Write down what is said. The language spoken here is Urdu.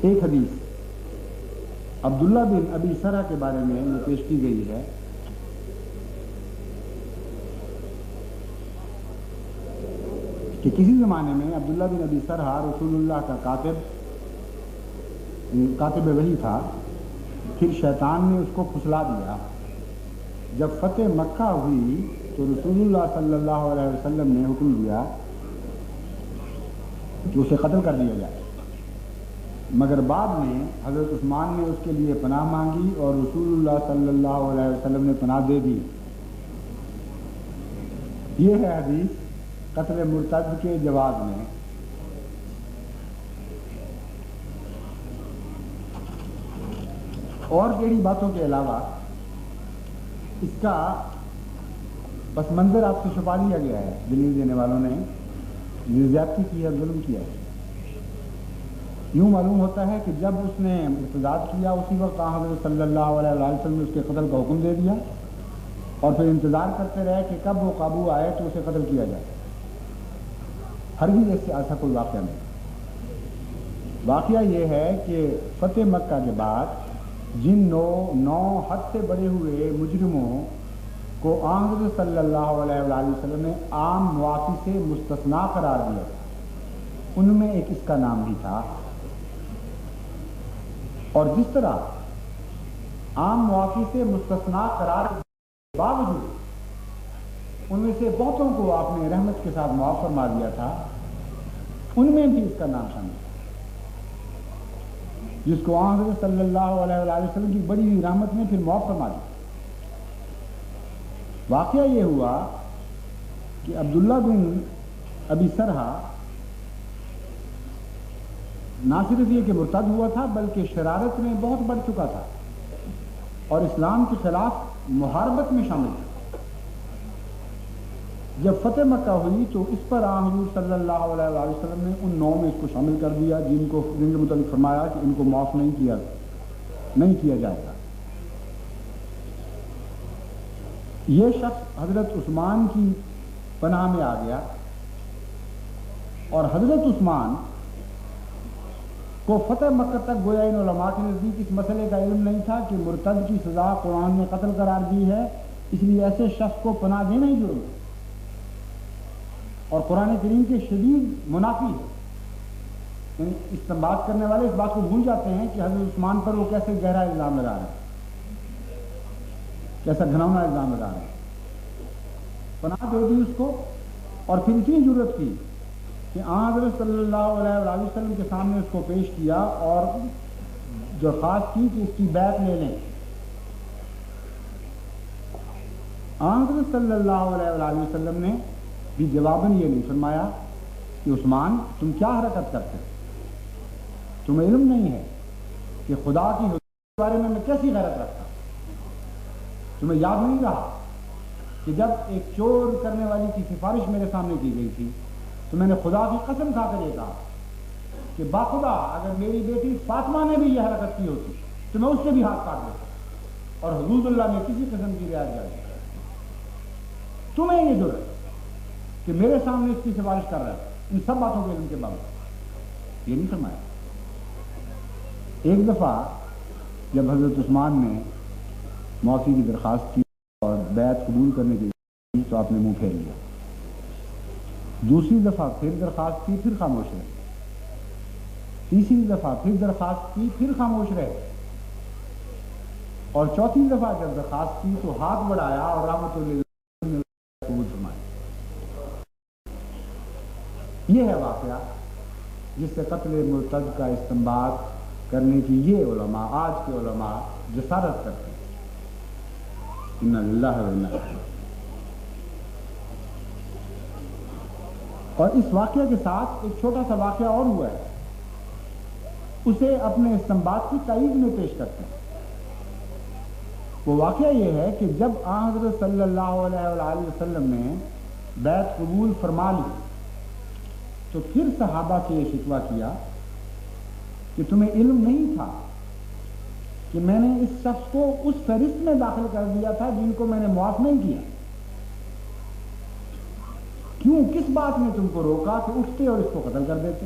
ایک حدیث عبداللہ بن ابی سرح کے بارے میں یہ پیش کی گئی ہے کہ کسی زمانے میں عبداللہ بن ابی سرح رسول اللہ کا کاتب وحی تھا. پھر شیطان نے اس کو پھسلا دیا. جب فتح مکہ ہوئی تو رسول اللہ صلی اللہ علیہ وسلم نے حکم دیا کہ اسے قتل کر دیا جائے، مگر بعد میں حضرت عثمان نے اس کے لیے پناہ مانگی اور رسول اللہ صلی اللہ علیہ وسلم نے پناہ دے دی. یہ ہے حدیث قتل مرتد کے جواز میں. اور کئی باتوں کے علاوہ اس کا پس منظر آپ سے چھپا لیا گیا ہے. دلیل دینے والوں نے زیادتی کی ہے، ظلم کیا ہے. یوں معلوم ہوتا ہے کہ جب اس نے ارتداد کیا اسی وقت حضرت صلی اللہ علیہ وسلم نے اس کے قتل کا حکم دے دیا اور پھر انتظار کرتے رہے کہ کب وہ قابو آئے تو اسے قتل کیا جائے. ہرگز اس سے ایسا کوئی واقعہ نہیں. واقعہ یہ ہے کہ فتح مکہ کے بعد جن نو حد سے بڑے ہوئے مجرموں کو حضرت صلی اللہ علیہ وسلم نے عام معافی سے مستثنا قرار دیا تھا، ان میں ایک اس کا نام بھی تھا. اور جس طرح عام معافی سے مستثنا قرار کے باوجود ان میں سے بہتوں کو آپ نے رحمت کے ساتھ معاف فرما دیا تھا، ان میں بھی اس کا نام شامل ہے، جس کو حضرت صلی اللہ علیہ وسلم کی بڑی ہوئی رحمت میں پھر معاف فرما دیا. واقعہ یہ ہوا کہ عبداللہ بن ابی سرح نہ صرف یہ کہ مرتد ہوا تھا بلکہ شرارت میں بہت بڑھ چکا تھا اور اسلام کے خلاف محاربت میں شامل تھا. جب فتح مکہ ہوئی تو اس پر حضور صلی اللہ علیہ وسلم نے ان 9 میں اس کو شامل کر دیا جن کے متعلق فرمایا کہ ان کو معاف نہیں کیا جائے گا. یہ شخص حضرت عثمان کی پناہ میں آ گیا اور حضرت عثمان کو فتح مکہ تک گویا ان علماء کے نزدیک اس مسئلے کا علم نہیں تھا کہ مرتد کی سزا قرآن نے قتل قرار دی ہے، اس لیے ایسے شخص کو پناہ دینا ہی ضروری ہے اور قرآن کریم کے شدید منافی ہے. استنباط کرنے والے اس بات کو بھول جاتے ہیں کہ حضرت عثمان پر وہ کیسے گہرا الزام لگا رہے ہیں، کیسا گھناؤنا الزام لگا رہے ہیں. پناہ دے دی اس کو اور پھر اتنی ضرورت کی کہ حضرت صلی اللہ علیہ وسلم کے سامنے اس کو پیش کیا اور درخواست کی کہ اس کی بیعت لے لیں. حضرت صلی اللہ علیہ وسلم نے بھی جواباً یہ نہیں فرمایا کہ عثمان تم کیا حرکت کرتے ہو، تمہیں علم نہیں ہے کہ خدا کی حدود کے بارے میں کیسی غیرت رکھتا ہوں. تمہیں یاد نہیں رہا کہ جب ایک چور کرنے والی کی سفارش میرے سامنے کی گئی تھی تو میں نے خدا کی قسم کھا کر یہ کہا کہ باخدا اگر میری بیٹی فاطمہ نے بھی یہ حرکت کی ہوتی تو میں اس سے بھی ہاتھ کاٹ دیتا اور حدود اللہ نے کسی قسم کی رعایت جاری کی. تمہیں یہ ضرورت کہ میرے سامنے اس کی سفارش کر رہا ہے ان سب باتوں کے علم کے باوجود یہ نہیں فرمایا. ایک دفعہ جب حضرت عثمان نے معافی کی درخواست کی اور بیعت قبول کرنے کے لیے تو آپ نے منہ پھیر لیا. دوسری دفعہ پھر درخواست کی پھر خاموش رہے. تیسری دفعہ پھر درخواست کی پھر خاموش رہے اور چوتھی دفعہ جب درخواست کی تو ہاتھ بڑھایا اور رحمت اللہ قبول فرمایا. یہ ہے واقعہ جس سے قتل مرتد کا استنباط کرنے کی یہ علماء آج کے علماء جسارت کرتے ہیں. انا للہ و انا الیہ. اور اس واقعہ کے ساتھ ایک چھوٹا سا واقعہ اور ہوا ہے، اسے اپنے استنباط کی تائید میں پیش کرتے ہیں. وہ واقعہ یہ ہے کہ جب حضرت صلی اللہ علیہ وسلم نے بیعت قبول فرما لی تو پھر صحابہ سے یہ شکوہ کیا کہ تمہیں علم نہیں تھا کہ میں نے اس شخص کو اس فہرست میں داخل کر دیا تھا جن کو میں نے معاف نہیں کیا. کیوں، کس بات نے تم کو روکا کہ اٹھتے اور اس کو قتل کر دیتے؟